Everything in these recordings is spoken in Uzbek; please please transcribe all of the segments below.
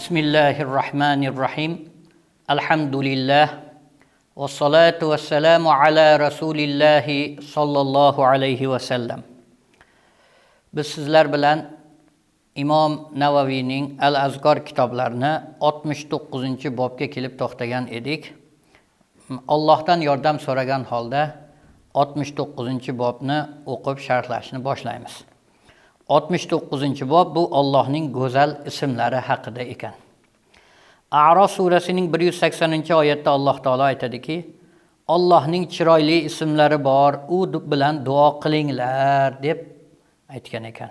Bismillahirrahmanirrahim. Alhamdulillah. Wassalatu wassalamu ala Rasulillahi sallallohu alayhi va sallam. Biz sizlar bilan Imom Navaviyning Al-Azkor kitoblarini 69-bobga kelib to'xtagan edik. Allohdan yordam so'ragan holda 69-bobni o'qib sharhlashni boshlaymiz. 69-bob bu Allohning go'zal ismlari haqida ekan. A'rof surasining 180-oyatda Alloh taolo aytadiki: Allohning chiroyli ismlari bor, u bilan duo qilinglar deb aytgan ekan.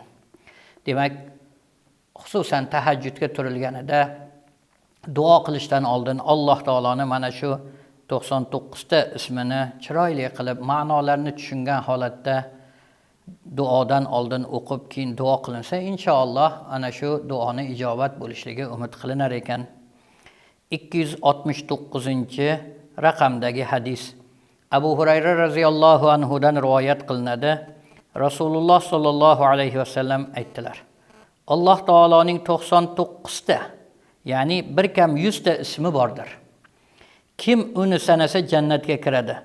Demak, xususan tahajjudga turilganida duo qilishdan oldin Alloh taoloni mana shu 99 ta ismini chiroyli qilib, ma'nolarini tushungan holatda duodan oldin o'qib, keyin duo qilinsa, inshaalloh ana shu duoni ijobat bo'lishligi umid qilinar ekan. 269-raqamdagi hadis Abu Hurayra radhiyallohu anhu dan rivoyat qilinadi. Rasululloh sallallohu alayhi va sallam aytdilar: Alloh taoloning 99 ta, ya'ni bir kam 100 ta ismi bordir. Kim uni sanasa jannatga kiradi.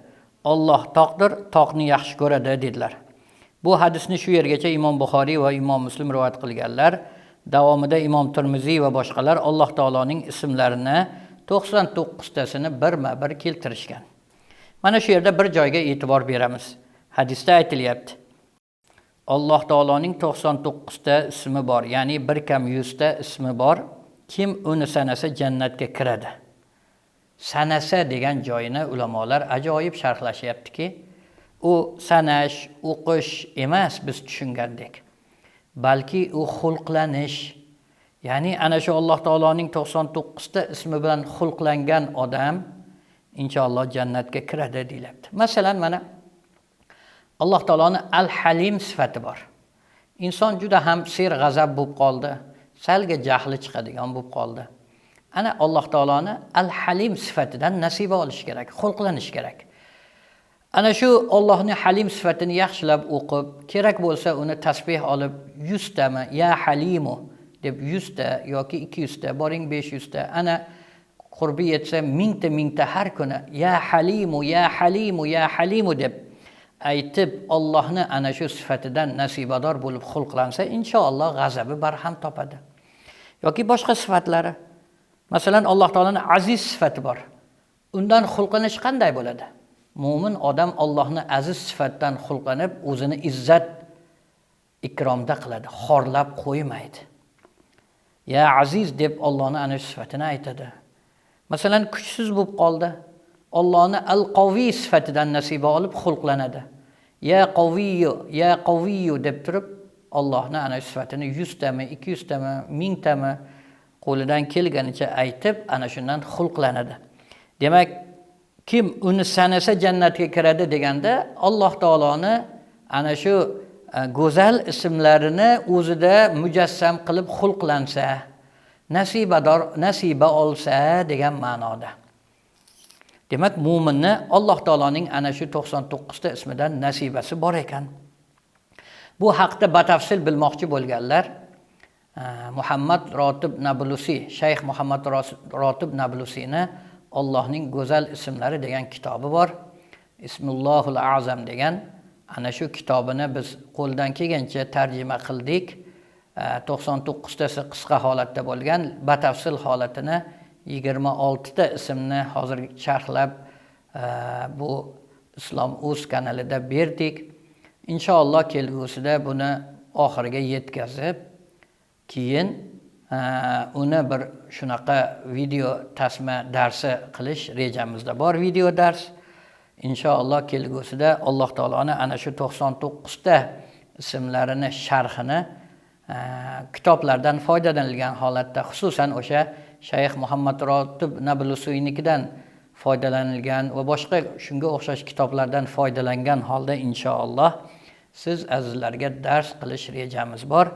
Alloh toqdir, toqni yaxshi ko'radi dedilar. Bu hadisni shu yergacha Imom Buxoriy va Imom Muslim rivoyat qilganlar. Davomida Imom Tirmiziy va boshqalar Alloh taoloning ismlarini 99 tasini birma-bir keltirishgan. Mana shu yerda bir joyga e'tibor beramiz. Hadisda aytilyapti: Alloh taoloning 99 ta ismi bor, ya'ni bir kam 100 ta ismi bor. Kim uni sanasa jannatga kiradi. Sanasa degan joyini ulamolar ajoyib sharhlashyaptiki, u sanash, o'qish emas biz tushungandek. Balki u xulqlanish. Ya'ni ana shu Alloh taoloning 99 ta ismi bilan xulqlangan odam inshaalloh jannatga kiradi deyiladi. Masalan, mana Alloh taoloning Al-Halim sifati bor. Inson juda ham serg'azab bo'lib qoldi, salga jahli chiqadigan bo'lib qoldi. Ana Alloh taoloning Al-Halim sifatidan nasiba olish kerak, xulqlanish kerak. Ana shu Allohning Halim sifatini yaxshilab o'qib, kerak bo'lsa uni tasbih olib 100 tami ya Halimu deb 100 ta yoki 200 ta, boring 500 ta, ana qurbi yetsa 1000 ta har kuni ya Halimu ya Halimu ya Halimu deb aytib Allohni ana shu sifatidan nasibador bo'lib xulqlansa, inshaalloh g'azabi barham topadi. Yoki boshqa sifatlari. Masalan, Alloh taolaning aziz sifati bor. Undan xulqlanish qanday bo'ladi? Mo'min odam Allohni aziz sifatdan xulqlanib, o'zini izzat ikromda qiladi, xorlab qo'ymaydi. Ya aziz deb Allohning ana shu sifatini aytadi. Masalan, kuchsiz bo'lib qoldi, Allohni al-qaviy sifatidan nasiba olib xulqlanadi. Ya qaviyyu deb turib Allohning ana shu sifatini 100 tami, 200 tami, 1000 tami qo'lidan kelganicha aytib, ana shundan xulqlanadi. Demak, kim uni sanasa jannatga kiradi deganda, Alloh taoloni ana shu go'zal ismlarini o'zida mujassam qilib xulqlansa, nasiba olsa degan ma'noda. Demak, mu'minni Alloh taoloning ana shu 99 ta ismidan nasibasi bor ekan. Bu haqda batafsil bilmoqchi bo'lganlar Muhammad Rotib Nablusi, Shayx Muhammad Rotib Nablusini Allohning go'zal ismlari degan kitobi bor. Ismullohul Azam degan ana shu kitobini biz qo'ldan kelgancha tarjima qildik. 99 tasi qisqa holatda bo'lgan, batafsil holatini 26 ta ismni hozir sharhlab bu Islom.uz kanalida berdik. Inshaalloh kelgusida buni oxiriga yetkazib, keyin uni bir shunaqa video tasma darsi qilish rejamizda bor, video dars. Inshaalloh kelgusida Alloh taoloning ana shu 99 ta ismlarini sharhini kitoblardan foydalanilgan holatda, xususan o'sha Shayx Muhammad Rotib Nablusiynikidan foydalanilgan va boshqa shunga o'xshash kitoblardan foydalangan holda inshaalloh siz azizlarga dars qilish rejamiz bor.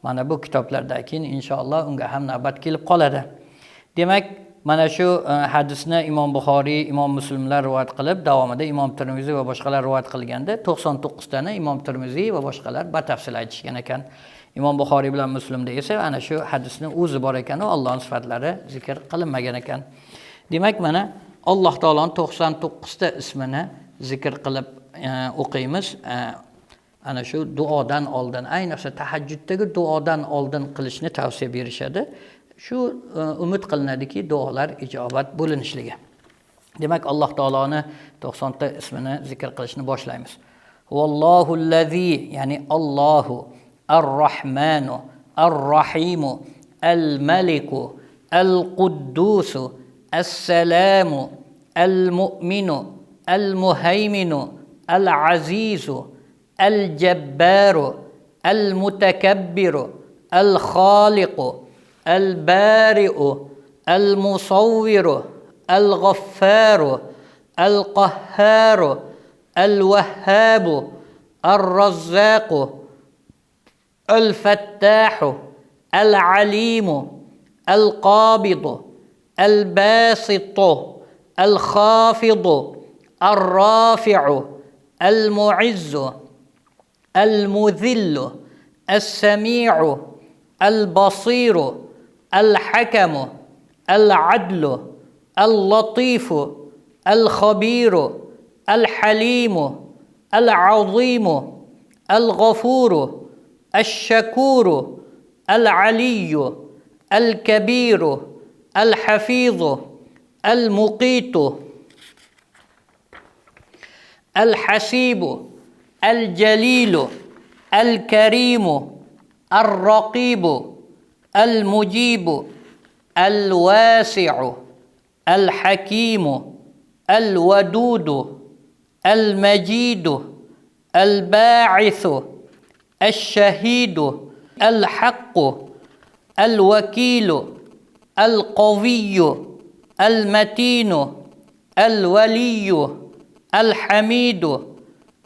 Mana bu kitoblardan keyin inshaalloh unga ham navbat kelib qoladi. Demak, mana shu hadisni Imom Buxoriy, Imom Muslimlar rivoyat qilib, davomida Imom Tirmiziy va boshqalar rivoyat qilganda 99 tani Imom Tirmiziy va boshqalar batafsil aytishgan ekan. Imom Buxoriy bilan Muslimda esa ana shu hadisni o'zi bor ekan va Allohning sifatlari zikr qilinmagan ekan. Demak, mana Alloh taoloning 99 ta ismini zikr qilib o'qiymiz. Ana shu duodan oldin, ayniqsa tahajjuddagi duodan oldin qilishni tavsiya berishadi. Shu umid qilinadiki, duolar ijobat bo'linishligi. Demak, Alloh taoloning 90 ta ismini zikr qilishni boshlaymiz. Vallohu allazi, ya'ni Allohu Ar-Rahmanu Ar-Rahimu Al-Maliku Al-Quddusu As-Salamu Al-Mu'minu Al-Muhayminu Al-Azizu Al-Jabbaru Al-Mutakabbiru Al-Khaliqu Al-Bari'u Al-Musawwiru Al-Ghaffaru Al-Qahharu Al-Wahhabu Ar-Razzaqu Al-Fattahu Al-Alimu Al-Qabidu Al-Basitu Al-Khafidu Al-Rafi'u Al-Mu'izzu Al-Mudhillu Al-Sami'u Al-Basiru Al-Hakamu Al-Adlu Al-Latifu Al-Khabiru Al-Halimu Al-Azimu Al-Ghafuru Al-Shakuru Al-Aliyu Al-Kabiru Al-Hafizu Al-Muqitu Al-Hasibu Al-Jalilu Al-Karimu Al-Raqibu Al-Mujibu Al-Wasi'u Al-Hakimu Al-Wadudu Al-Majidu Al-Ba'ithu Al-Shahidu Al-Haqqu Al-Wakilu Al-Qawiyyu Al-Matinu Al-Waliyyu Al-Hamidu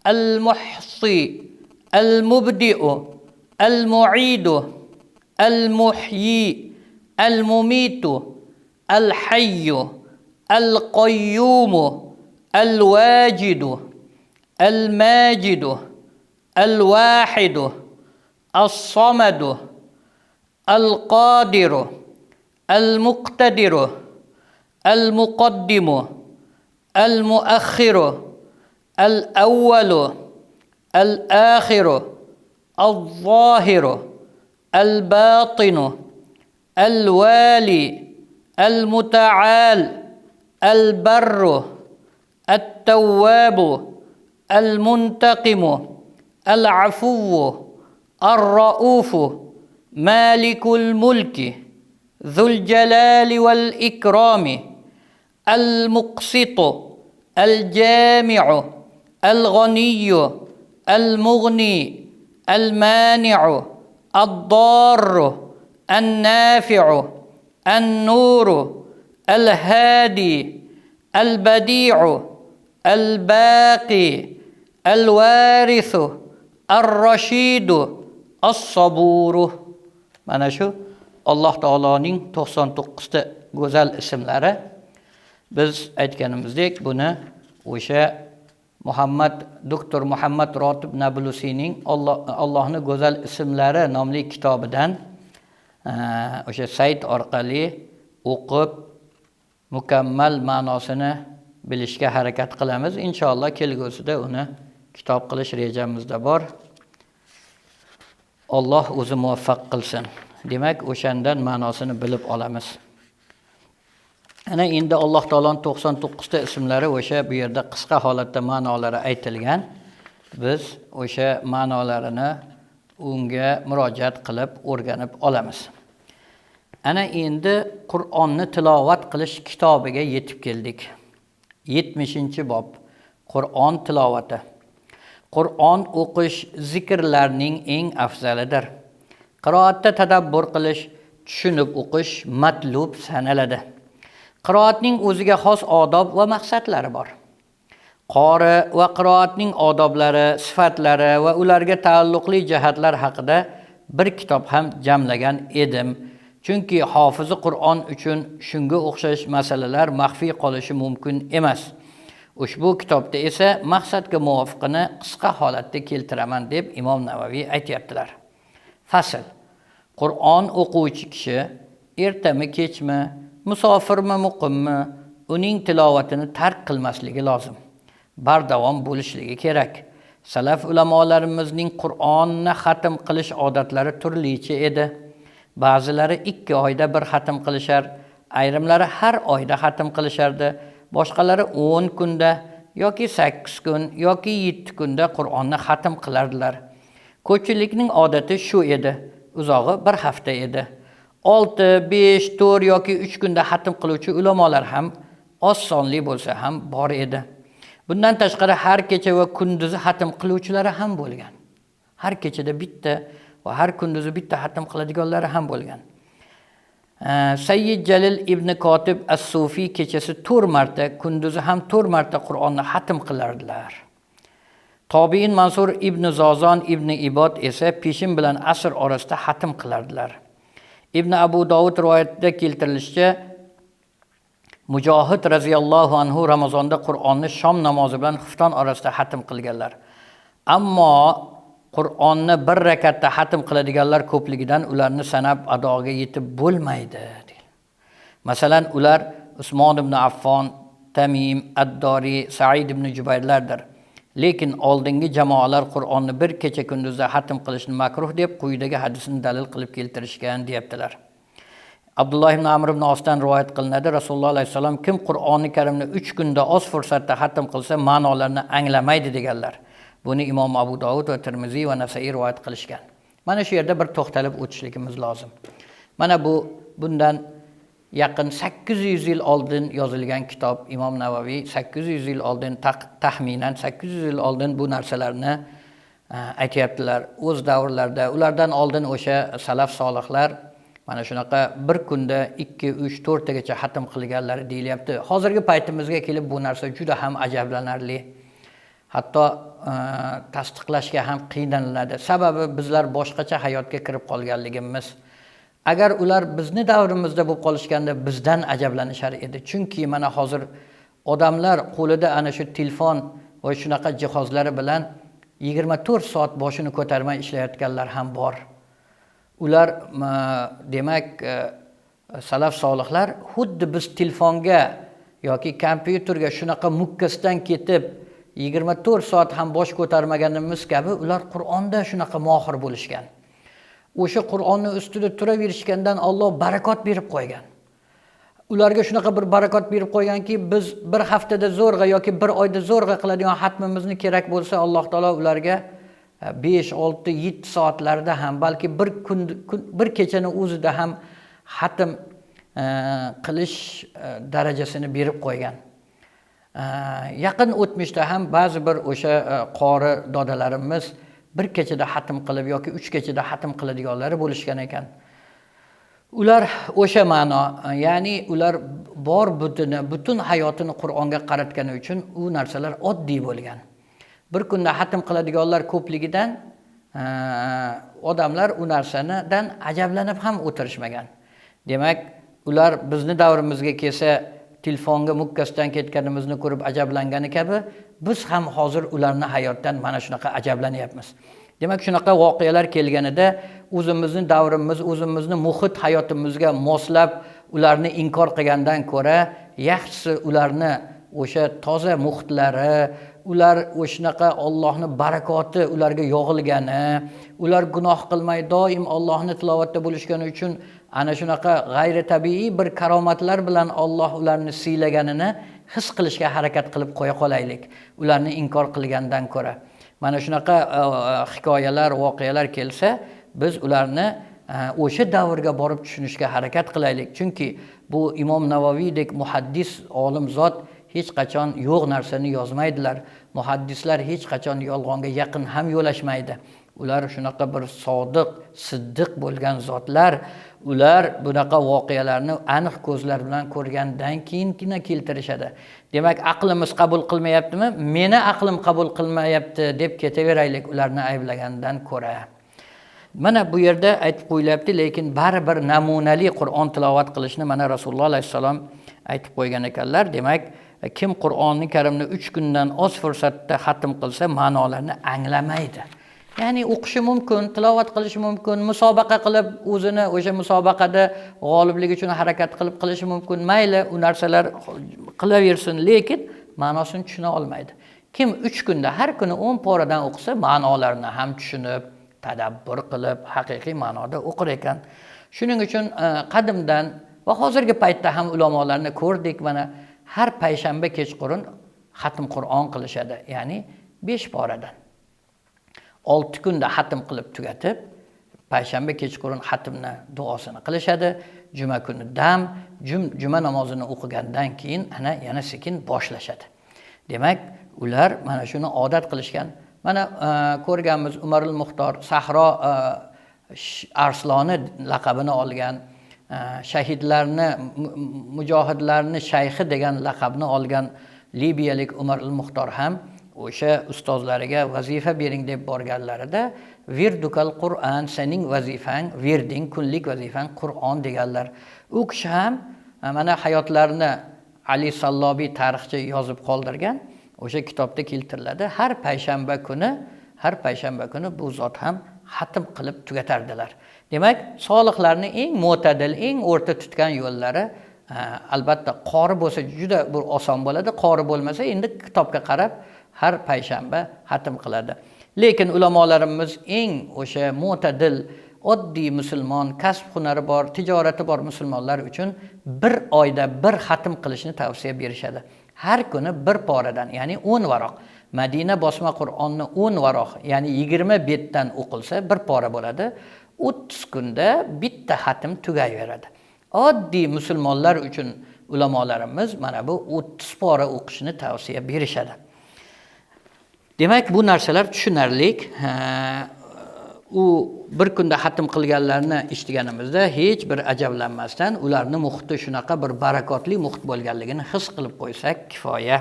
Al-Muhsi Al-Mubdi'u Al-Mu'idu Al-Muhyi Al-Mumitu Al-Hayyu Al-Qayyumu Al-Wajidu Al-Majidu Al-Wahidu As-Samadu Al-Qadiru Al-Muqtadiru Al-Muqaddimu Al-Muakhiru Al-Awwalu Al-Akhiru Al-Zahiru Al-Batinu Al-Wali Al-Muta'al Al-Barru At-Tawwabu Al-Muntaqimu Al-Afuwu Ar-Ra'ufu Malikul Mulki Dhul Jalali wal Ikrami Al-Muqsitu Al-Jami'u Al-Ghaniyyu Al-Mughni Al-Mani'u Ad-Darru An-Nafi'u An-Nuru Al-Hadi Al-Badi'u Al-Baqi Al-Warithu Ar-Rashidu As-Saburu. Mana shu Alloh taoloning 99 ta go'zal ismlari. Biz aytganimizdek, buni o'sha Doktor Muhammad Rotib Nablusiyning Allohning go'zal ismlari nomli kitobidan o'sha sayt orqali o'qib mukammal ma'nosini bilishga harakat qilamiz. Inshaalloh kelgusida uni kitob qilish rejamizda bor. Alloh o'zi muvaffaq qilsin. Demak, o'shandan ma'nosini bilib olamiz. Ana endi Alloh taoloning 99 ta ismlari o'sha bu yerda qisqa holatda ma'nolari aytilgan. Biz o'sha ma'nolarini unga murojaat qilib o'rganib olamiz. Ana endi Qur'onni tilovat qilish kitobiga yetib keldik. 70-bob Qur'on tilovati. Qur'on o'qish zikrlarning eng afzalidir. Qiroatda tadabbur qilish, tushunib o'qish matlub sanaladi. Qiroatning o'ziga xos odob va maqsadlari bor. Qori va qiroatning odoblari, sifatlari va ularga taalluqli jihatlar haqida bir kitob ham jamlagan edim. Chunki hofizi Qur'on uchun shunga o'xshash masalalar maxfiy qolishi mumkin emas. Ushbu kitobda esa maqsadga muvofiqini qisqa holatda keltiraman deb Imom Navaviy aytayaptilar. Fasl. Qur'on o'quvchi kishi ertami, kechmi, musofirmi, muqimmi, uning tilovatini tark qilmasligi lozim. Bardavom bo'lishligi kerak. Salaf ulamolarimizning Qur'onni xatm qilish odatlari turlicha edi. Ba'zilari 2 oyda bir xatm qilishar, ayrimlari har oyda xatm qilishardi, boshqalari 10 kunda yoki 8 kun yoki 7 kunda Qur'onni xatm qilardilar. Ko'pchilikning odati shu edi. Uzog'i 1 hafta edi. 6, 5, 4 yoki 3 kunda xatm qiluvchi ulamolar ham oz sonli bo'lsa ham bor edi. Bundan tashqari har kecha va kunduzi xatm qiluvchilari ham bo'lgan. Har kechada bitta va har kunduzi bitta xatm qiladiganlari ham bo'lgan. Sayyid Jalil ibn Kotib as-Sufi kechasi 4 marta, kunduzi ham 4 marta Qur'onni xatm qilardilar. Tobiin Mansur ibn Zozon ibn Ibod esa peshin bilan asr orasida xatm qilardilar. Ibn Abu Dovud rivoyatida keltirilishicha, Mujohid raziyallohu anhu Ramazonda Qur'onni shom namozi bilan xufton orasida xatm qilganlar. Ammo Qur'onni bir rakatda xatm qiladiganlar ko'pligidan ularni sanab adoga yetib bo'lmaydi. Masalan, ular Usmon ibn Affon, Tamim, Ad-Dori, Sa'id ibn Jubayrlardir. Lekin oldingi jamoalar Qur'onni bir kecha kunduzda xatm qilishni makruh deb quyidagi hadisni dalil qilib keltirishgan deyaptilar. Abdulloh ibn Amr ibn Osdan rivoyat qilinadi. Rasululloh alayhi vasallam kim Qur'oni Karimni 3 kunda oz fursatda xatm qilsa, ma'nolarini anglamaydi deganlar. Buni Imom Abu Dovud va Tirmiziy va Nasa'iy rivoyat qilishgan. Mana shu yerda bir to'xtalib o'tishligimiz lozim. Mana bundan yaqin 800 yil oldin yozilgan kitob. Imom Navaviy 800 yil oldin, taxminan 800 yil oldin bu narsalarni aytayaptilar. O'z davrlarida ulardan oldin o'sha salaf solihlar mana shunaqa bir kunda 2, 3, 4 tagacha xatm qilganlari deyilyapti. Hozirgi paytimizga kelib bu narsa juda ham ajablanarli. Hatto tasdiqlashga ham qiynaladi. Sababi bizlar boshqacha hayotga kirib qolganligimiz. Agar ular bizni davrimizda bo'lib qolishganda bizdan ajablanishar edi. Chunki mana hozir odamlar qo'lida ana shu telefon va shunaqa jihozlari bilan 24 soat boshini ko'tarmay ishlayotganlar ham bor. Ular demak salaf solihlar xuddi biz telefonga yoki kompyuterga shunaqa mukkasidan ketib 24 soat ham bosh ko'tarmaganimiz kabi ular Qur'onda shunaqa mohir bo'lishgan. O'sha Qur'onni ustida turaverishgandan Alloh barakot berib qo'ygan. Ularga shunaqa bir barakot berib qo'yganki, biz bir haftada zo'rg'a yoki bir oyda zo'rg'a qiladigan xatmimizni kerak bo'lsa, Alloh taolo ularga 5, 6, 7 soatlarda ham, balki bir kechani o'zida ham xatm qilish darajasini berib qo'ygan. Yaqin o'tmishda ham ba'zi bir o'sha qori dodalarimiz bir kechada xatm qilib yoki 3 kechada xatm qiladiganlari bo'lishgan ekan. Ular o'sha ma'no, ya'ni ular butun hayotini Qur'onga qaratgani uchun u narsalar oddiy bo'lgan. Bir kunda xatm qiladiganlar ko'pligidan odamlar u narsadan ajablanib ham o'tirishmagan. Demak, ular bizni davrimizga kelsa telefonga mukkasidan ketganimizni ko'rib ajablangani kabi biz ham hozir ularning hayotdan mana shunaqa ajablanyapmiz. Demak, shunaqa voqealar kelganida o'zimizni davrimiz, o'zimizni muhit hayotimizga moslab ularni inkor qilgandan ko'ra, yaxshisi ularni o'sha toza muhitlari, ular o'shanaqa Allohning barakoti ularga yog'ilgani, ular gunoh qilmay doim Allohning tilovatda bo'lishgani uchun ana shunaqa g'ayri tabiiy bir karomatlar bilan Alloh ularni siylaganini his qilishga harakat qilib qo'ya qolaylik, ularni inkor qilgandan ko'ra. Mana shunaqa hikoyalar, voqealar kelsa, biz ularni o'sha davrga borib tushunishga harakat qilaylik. Chunki bu Imom Navaviydek muhaddis olim zot hech qachon yo'q narsani yozmaydilar. Muhaddislar hech qachon yolg'onga yaqin ham yo'lashmaydi. Ular shunaqa bir sodiq, siddiq bo'lgan zotlar. Ular bunaqa voqealarni aniq ko'zlar bilan ko'rgandan keyingina keltirishadi. Demak, aqlimiz qabul qilmayaptimi? Meni aqlim qabul qilmayapti deb ketaveraylik ularni ayblagandan ko'ra. Mana bu yerda aytib qo'yilyapti, lekin baribir namunali Qur'on tilovat qilishni mana Rasululloh alayhisalom aytib qo'ygan ekanlar. Demak, kim Qur'onni Karimni 3 kundan oz fursatda xatm qilsa, ma'nolarini anglamaydi. Ya'ni o'qishi mumkin, tilovat qilishi mumkin, musobaqa qilib o'zini o'sha musobaqada g'oliblik uchun harakat qilib qilishi mumkin. Mayli, u narsalar qilaversin, lekin ma'nosini tushuna olmaydi. Kim 3 kunda har kuni 10 poradan o'qisa, ma'nolarini ham tushunib, tadabbur qilib, haqiqiy ma'noda o'qir ekan. Shuning uchun qadimdan va hozirgi paytda ham ulamolarni ko'rdik, mana har payshanba kechqurun xatm Qur'on qilishadi, ya'ni 5 poradan. 6 kunda xatm qilib tugatib, payshanba kechqurun xatmni duosini qilishadi. Juma kuni dam, juma namozini o'qigandan keyin yana sekin boshlashadi. Demak, ular mana shuni odat qilishgan. Mana ko'rganmiz, Umarul Muxtor Sahro arsloni laqabini olgan, shahidlarni, mujohidlarni shayxi degan laqabni olgan libiyalik Umarul Muxtor ham o'sha ustozlariga vazifa bering deb borganlarida virdukal Qur'on, sening vazifang, virding, kunlik vazifang Qur'on deganlar. U kishi ham mana hayotlarini Ali Sallobiy tarixchi yozib qoldirgan. O'sha kitobda keltiriladi. Har payshanba kuni bu zot ham xatm qilib tugatardilar. Demak, solihlarning eng mo'tadil, eng o'rta tutgan yo'llari albatta qori bo'lsa juda bir oson bo'ladi. Qori bo'lmasa endi kitobga qarab har payshanba xatm qiladi. Lekin ulamolarimiz eng o'sha mo'tadil, oddiy musulmon, kasb hunari bor, tijorati bor musulmonlar uchun bir oyda bir xatm qilishni tavsiya berishadi. Har kuni bir poradan, ya'ni 10 varoq. Madina bosma Qur'onni 10 varoq, ya'ni 20 betdan o'qilsa bir pora bo'ladi. 30 kunda bitta xatm tugayveradi. Oddiy musulmonlar uchun ulamolarimiz mana bu 30 pora o'qishni tavsiya berishadi. Demak, bu narsalar tushunarlik. U bir kunda xatm qilganlarni eshitganimizda hech bir ajablanmasdan ularni muhiti shunaqa bir barakotli muhit bo'lganligini his qilib qo'ysak kifoya.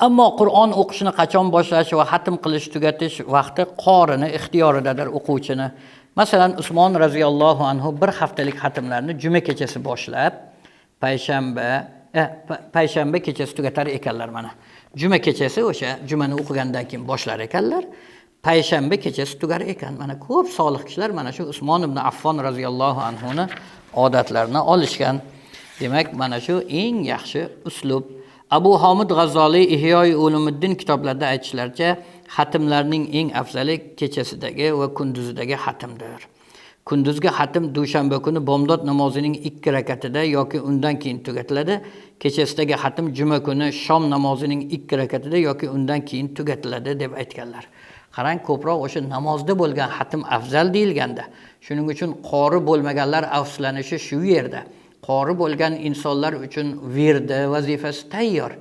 Ammo Qur'on o'qishni qachon boshlash va xatm qilish tugatish vaqti qorini ixtiyoridadir o'quvchini. Masalan, Usmon roziyallohu anhu bir haftalik xatmlarni juma kechasi boshlab, payshanba kechasi tugatar ekanlar mana. Juma kechasi o'sha jumani o'qigandan keyin boshlar ekanlar. Payshanba kechasi tugar ekan. Mana ko'p solih kishilar mana shu Usmon ibn Affon roziyallohu anhuni odatlarini olishgan. Demak, mana shu eng yaxshi uslub. Abu Hamid G'azzoliy Ihyo-i Ulumuddin kitoblarida aytishlaricha, xatmlarning eng afzali kechasidagi va kunduzidagi xatmdir. Kunduzgi xatm dushanba kuni bomdod namozining 2 rakatida yoki undan keyin tugatiladi. Kechasidagi xatm juma kuni shom namozining 2 rakatida yoki undan keyin tugatiladi deb aytganlar. Qarang, ko'proq o'sha namozda bo'lgan xatm afzal deyilganda. Shuning uchun qori bo'lmaganlar afsuslanishi shu yerda. Qori bo'lgan insonlar uchun virdi vazifasi tayyor.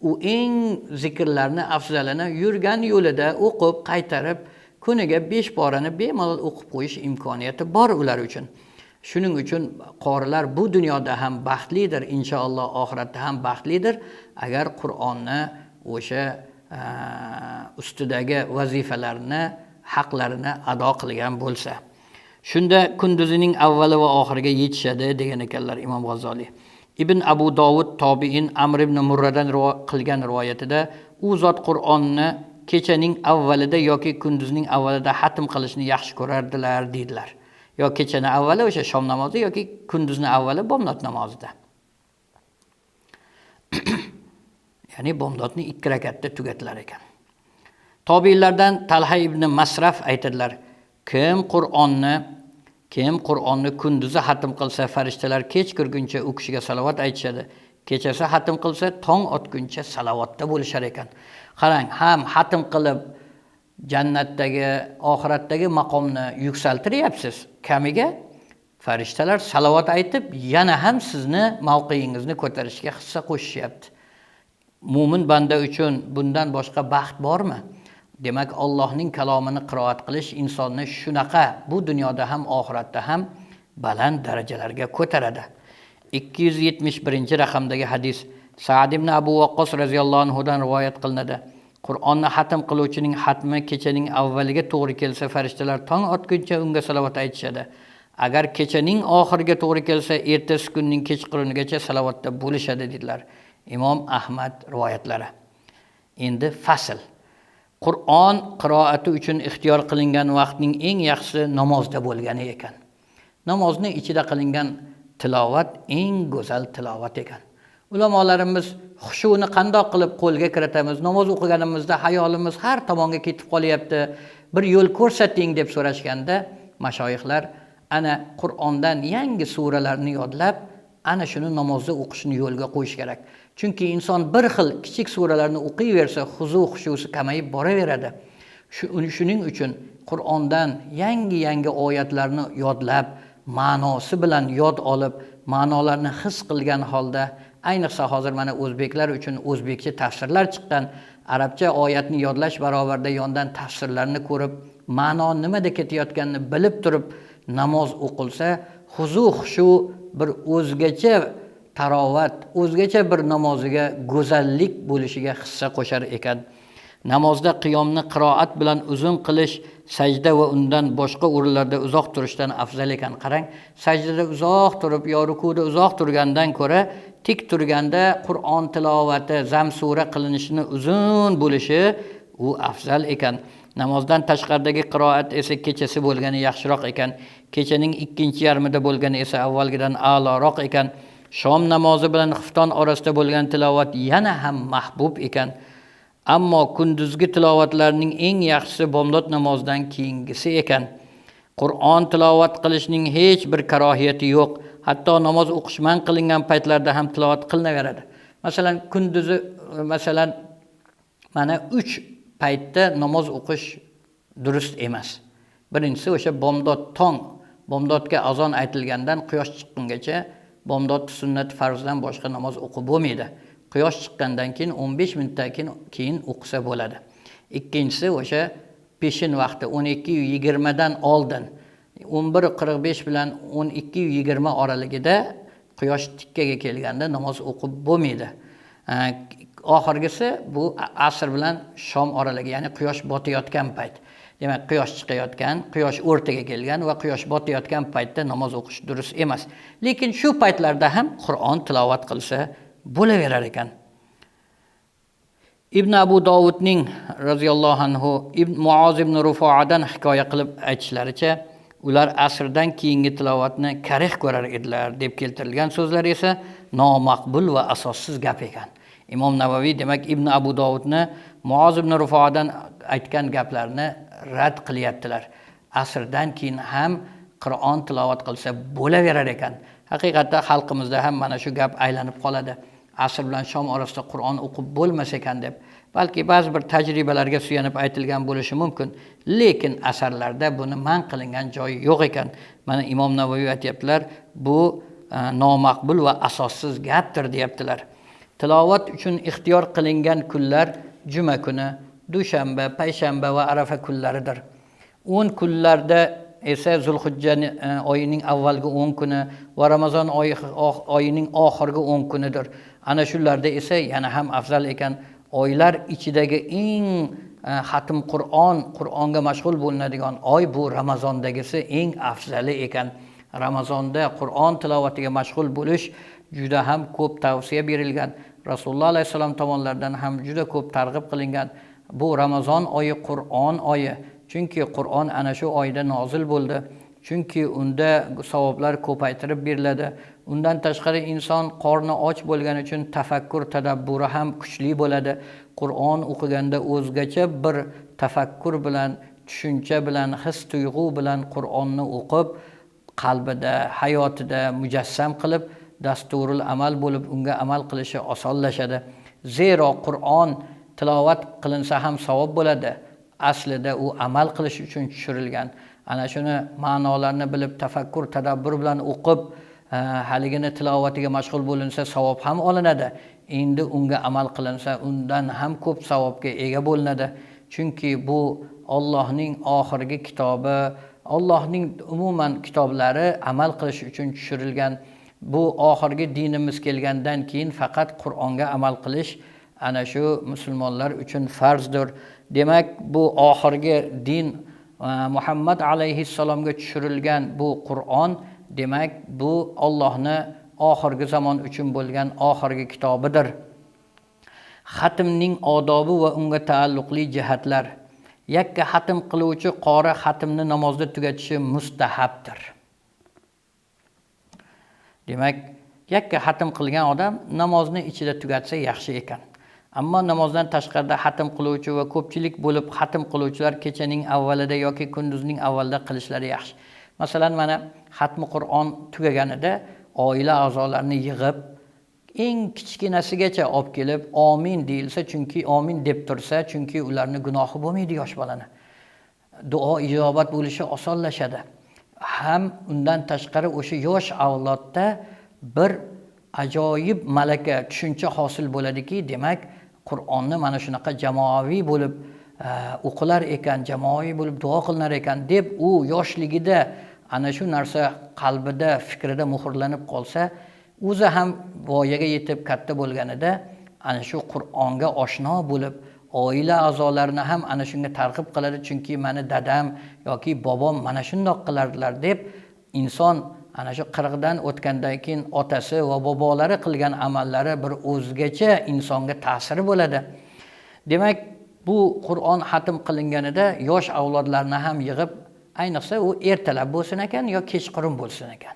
U eng zikrlarni afzalini yurgan yo'lida o'qib, qaytarib, kuniga 5 porani bemalol o'qib qo'yish imkoniyati bor ular uchun. Shuning uchun qorilar bu dunyoda ham baxtlidir, inshaalloh oxiratda ham baxtlidir, agar Qur'onni o'sha ustidagi vazifalarni, haqlarini ado qilgan bo'lsa. Shunda kunduzining avvali va oxiriga yetishadi degan ekanlar Imom G'azzoliy. Ibn Abu Dovud tobiin Amr ibn Murradan qilgan rivoyatida u zot Qur'onni kechaning avvalida yoki kunduzning avvalida xatm qilishni yaxshi ko'rardilar deydilar. Yo kechani avvali o'sha shom namozi yoki kunduzni avvali bomdod namozida. Ya'ni bomdodni 2 rakatda tugatilar ekan. Tobiinlardan Talha ibn Masraf aytadilar: Kim Qur'onni kunduzi xatm qilsa, farishtalar kech kirguncha u kishiga salovat aytishadi. Kechasi xatm qilsa, tong otguncha salovatda bo'lishar ekan. Qarang, ham xatm qilib jannatdagi, oxiratdagi maqomni yuksaltiryapsiz. Kamiga farishtalar salovat aytib, yana ham sizni mavqeingizni ko'tarishga hissa qo'shishyapti. Mo'min banda uchun bundan boshqa baxt bormi? Demak, Allohning kalomini qiroat qilish insonni shunaqa bu dunyoda ham oxiratda ham baland darajalarga ko'taradi. 271-raqamdagi hadis Sa'd ibn Abu Waqqas roziyallohu anhu dan rivoyat qilinadi. Qur'onni xatm qiluvchining xatmi kechaning avvaliga to'g'ri kelsa, farishtalar tong otguncha unga salovat aytishadi. Agar kechaning oxiriga to'g'ri kelsa, ertasi kunning kechqurunigacha salovatda bo'lishadi dedilar. Imom Ahmad rivoyatlari. Endi fasl. Qur'on qiroati uchun ixtiyor qilingan vaqtning eng yaxshisi namozda bo'lgani ekan. Namozni ichida qilingan tilovat eng go'zal tilovat ekan. Ulamolarimiz xushuni qandoq qilib qo'lga kiritamiz? Namoz o'qiganimizda hayolimiz har tomonga ketib qolyapti. Bir yo'l ko'rsating deb so'rashganda, mashoyixlar ana Qur'ondan yangi suralarni yodlab, ana shuni namozda o'qishni yo'lga qo'yish kerak. Chunki inson bir xil kichik suralarni o'qiyversa, xushusi kamayib boraveradi. Shuning uchun Qur'ondan yangi oyatlarni yodlab, ma'nosi bilan yod olib, ma'nolarni his qilgan holda, ayniqsa hozir mana o'zbeklar uchun o'zbekcha tafsirlar chiqqan, arabcha oyatni yodlash barobarida yondan tafsirlarni ko'rib, ma'no nimada ketayotganini bilib turib namoz o'qilsa, xushu bir o'zgacha tarovat, o'zgacha bir namoziga go'zallik bo'lishiga hissa qo'shar ekan. Namozda qiyomni qiroat bilan uzun qilish, sajda va undan boshqa o'rinlarda uzoq turishdan afzal ekan. Qarang, sajdada uzoq turib, yo rukuda uzoq turgandan ko'ra, tik turganda Qur'on tilovati, zam sura qilinishini uzun bo'lishi u afzal ekan. Namozdan tashqaridagi qiroat esa kechasi bo'lgani yaxshiroq ekan. Kechaning ikkinchi yarmida bo'lgani esa avvalgidan a'loroq ekan. Shom namozi bilan xufton orasida bo'lgan tilovat yana ham mahbub ekan. Ammo kunduzgi tilovatlarning eng yaxshisi bomdod namozidan keyingisi ekan. Qur'on tilovat qilishning hech bir karohiyati yo'q. Hatto namoz o'qish man qilingan paytlarda ham tilovat qilinaveradi. Masalan, kunduzi mana 3 paytda namoz o'qish durust emas. Birinchisi o'sha bomdod tong, bomdodga azon aytilgandan quyosh chiqqungacha bomdod sunnat farzdan boshqa namoz o'qib bo'lmaydi. Quyosh chiqqandan keyin 15 minutdan keyin o'qisa bo'ladi. Ikkinchisi o'sha peshin vaqti 12:20 dan oldin 11:45 bilan 12:20 oraligida quyosh tikkaga kelganda namoz o'qib bo'lmaydi. Oxirgisi bu asr bilan shom oraligi, ya'ni quyosh botayotgan payt. Demak, quyosh chiqayotgan, quyosh o'rtaga kelgan va quyosh botayotgan paytda namoz o'qish durust emas. Lekin shu paytlarda ham Qur'on tilovat qilsa bo'laverar ekan. Ibn Abu Dovudning roziyallohu anhu Muoz ibn Rufoadan hikoya qilib aytishlaricha, ular asrdan keyingi tilovatni karih ko'rar edilar deb keltirilgan so'zlar esa nomaqbul va asossiz gap ekan. Imom Navaviy demak Ibn Abu Dovudni Muoz ibn Rufoadan aytgan gaplarni rad qilyaptilar. Asrdan keyin ham Qur'on tilovat qilsa bo'laverar ekan. Haqiqatda xalqimizda ham mana shu gap aylanib qoladi. Asr bilan shom orasida Qur'on o'qib bo'lmas ekan deb. Balki ba'zi bir tajribalarga suyanib aytilgan bo'lishi mumkin, lekin asarlarda buni man qilingan joyi yo'q ekan. Mana Imom Navoiy aytibdilar, bu nomaqbul va asossiz gapdir deyaptilar. Tilovat uchun ixtiyor qilingan kunlar juma kuni, dushanba, payshanba va arafa kunlaridir. 10 kunlarda esa Zulhijja oyining avvalgi 10 kuni va Ramazon oyining oxirgi 10 kunidir. Ana shularda esa yana ham afzal ekan. Oylar ichidagi eng xatm Qur'onga mashg'ul bo'linadigan oy bu Ramazondagisi eng afzali ekan. Ramazonda Qur'on tilovatiga mashg'ul bo'lish juda ham ko'p tavsiya berilgan. Rasululloh alayhisalom tomonidan ham juda ko'p targ'ib qilingan. Bu Ramazon oyi Qur'on oyi. Chunki Qur'on ana shu oyda nozil bo'ldi. Chunki unda savoblar ko'paytirib beriladi. Undan tashqari inson qorni och bo'lgani uchun tafakkur, tadabburi ham kuchli bo'ladi. Qur'on o'qiganda o'zgacha bir tafakkur bilan, tushuncha bilan, his tuyg'u bilan Qur'onni o'qib, qalbida, hayotida mujassam qilib, dasturul amal bo'lib, unga amal qilishi osonlashadi. Zero Qur'on tilovat qilinsa ham savob bo'ladi. Aslida u amal qilish uchun tushirilgan. Ana shuni ma'nolarni bilib, tafakkur, tadabbur bilan o'qib, haligini tilovatiga mashg'ul bo'linsa savob ham olinadi. Endi unga amal qilinsa, undan ham ko'p savobga ega bo'linadi. Chunki bu Allohning oxirgi kitobi, Allohning umuman kitoblari amal qilish uchun tushirilgan. Bu oxirgi dinimiz kelgandan keyin faqat Qur'onga amal qilish ana shu musulmonlar uchun farzdir. Demak, bu oxirgi din Muhammad alayhissalomga tushirilgan bu Qur'on, demak, bu Allohning oxirgi zamon uchun bo'lgan oxirgi kitobidir. Xatmning odobi va unga taalluqli jihatlar. Yakka xatm qiluvchi qori xatmni namozda tugatishi mustahabdir. Demak, yakka xatm qilgan odam namozni ichida tugatsa yaxshi ekan. Ammo namozdan tashqarida xatm qiluvchi va ko'pchilik bo'lib xatm qiluvchilar kechaning avvalida yoki kunduzning avvalida qilishlari yaxshi. Masalan, mana xatmi Qur'on tugaganida oila a'zolarini yig'ib, eng kichkinasigacha olib kelib amin deyilsa, chunki amin deb tursa, chunki ularning gunohi bo'lmaydi yosh bolani. Duo ijobat bo'lishi osonlashadi. Ham undan tashqari o'sha yosh avlodda bir ajoyib malaka, tushuncha hosil bo'ladiki, demak, Qur'onni mana shunaqa jamoaviy bo'lib o'qilar ekan, jamoaviy bo'lib duo qilinar ekan deb u yoshligida ana shu narsa qalbida, fikrida muhrlanib qolsa, o'zi ham voyaga yetib katta bo'lganida ana shu Qur'onga oshno bo'lib, oila a'zolarini ham ana shunga targ'ib qiladi, chunki meni dadam yoki bobom mana shundoq qilardilar deb inson ana shu 40 dan o'tgandan keyin otasi va bobolari qilgan amallari bir o'zgacha insonga ta'siri bo'ladi. Demak, bu Qur'on xatm qilinganida yosh avlodlarni ham yig'ib, ayniqsa u ertalab bo'lsin ekan yo kechqurun bo'lsin ekan.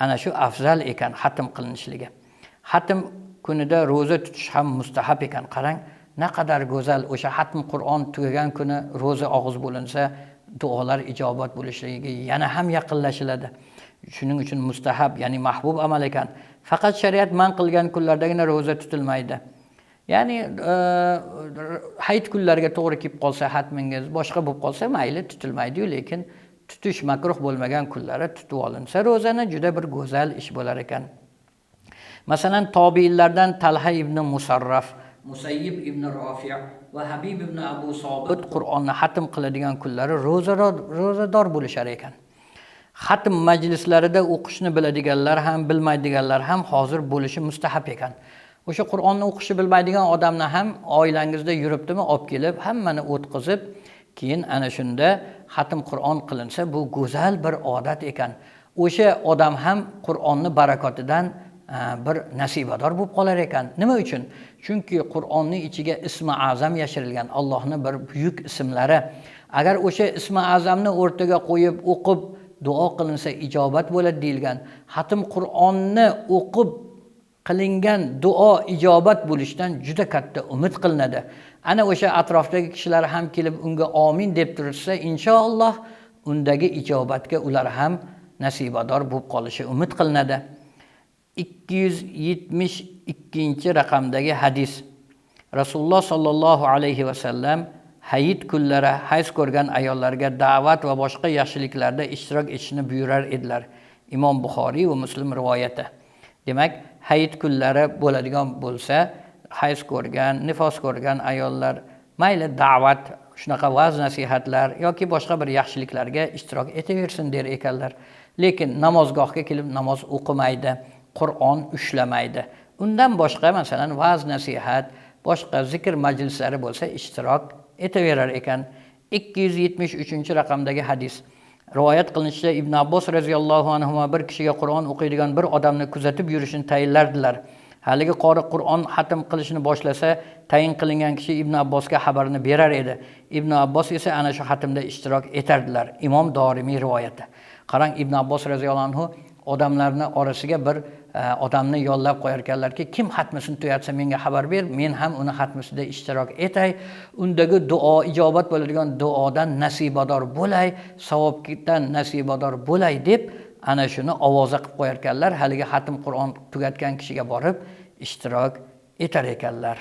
Ana shu afzal ekan xatm qilinishligi. Xatm kunida roza tutish ham mustahab ekan. Qarang, naqadar go'zal o'sha xatm Qur'on tugagan kuni roza og'iz bo'linsa, duolar ijobat bo'lishligiga yana ham yaqinlashiladi. Shuning uchun mustahab, ya'ni mahbub amal ekan. Faqat shariat man qilgan kunlardagina roza tutilmaydi. Ya'ni hayit kunlariga to'g'ri kelib qolsa, xatmingiz boshqa bo'lib qolsa, mayli tutilmaydi-yu, lekin tutish makruh bo'lmagan kunlari tutib olinsa, ro'zani juda bir go'zal ish bo'lar ekan. Masalan, tobiinlardan Talha ibn Musarraf, Musayyib ibn Rafi' va Habib ibn Abu Sobit Qur'onni xatm qiladigan kunlari ro'zador bo'lishar ekan. Xatm majlislarida o'qishni biladiganlar ham, bilmaydiganlar ham hozir bo'lishi mustahab ekan. O'sha Qur'onni o'qishni bilmaydigan odamni ham oilangizda yuribdimi, olib kelib, hammani o'tkazib, keyin ana shunda xatm Qur'on qilinsa, bu go'zal bir odat ekan. O'sha odam ham Qur'onni barakotidan bir nasibador bo'lib qolar ekan. Nima uchun? Chunki Qur'onning ichiga ismi azam yashirilgan, Allohning bir buyuk ismlari. Agar o'sha ismi azamni o'rtaga qo'yib o'qib duo qilinsa ijobat bo'ladi deyilgan. Xatm Qur'onni o'qib qilingan duo ijobat bo'lishidan juda katta umid qilinadi. Ana o'sha atrofdagi kishilar ham kelib unga amin deb tursa, inshaalloh undagi ijobatga ular ham nasibador bo'lib qolishi umid qilinadi. 272 raqamdagi hadis. Rasululloh sallallohu alayhi va sallam hayit kunlari hayz ko'rgan ayollarga da'vat va boshqa yaxshiliklarda ishtirok etishni buyurar edilar. Imom Buxoriy va Muslim rivoyati. Demak, hayit kunlari bo'ladigan bo'lsa, hayz ko'rgan, nifos ko'rgan ayollar mayli da'vat, shunaqa va'z nasihatlar yoki boshqa bir yaxshiliklarga ishtirok etaversin der ekanlar. Lekin namozgohga kelib namoz o'qimaydi, Qur'on ushlamaydi. Undan boshqa masalan va'z nasihat, boshqa zikr majlislari bo'lsa ishtirok etaverar ekan. 273-raqamdagi hadis. Rivoyat qilinishicha Ibn Abbos radhiyallohu anhu bir kishiga Qur'on o'qiydigan bir odamni kuzatib yurishini tayinlardilar. Haligi qori Qur'on xatm qilishni boshlasa, tayin qilingan kishi Ibn Abbosga xabarini berar edi. Ibn Abbos esa ana shu xatmda ishtirok etardilar. Imom Dorimiy rivoyati. Qarang, Ibn Abbos radhiyallohu anhu odamlarni orasiga bir odamni yollab qo'yar ekanlarki, kim xatmisini tuyatsa menga xabar ber, men ham uni xatmisida ishtirok etay, undagi duo ijobat bo'ladigan duodan nasibador bo'lay, savobdan nasibador bo'lay deb ana shuni ovoza qilib qo'yar ekanlar. Haligi xatm Qur'on tugatgan kishiga borib ishtirok etar ekanlar.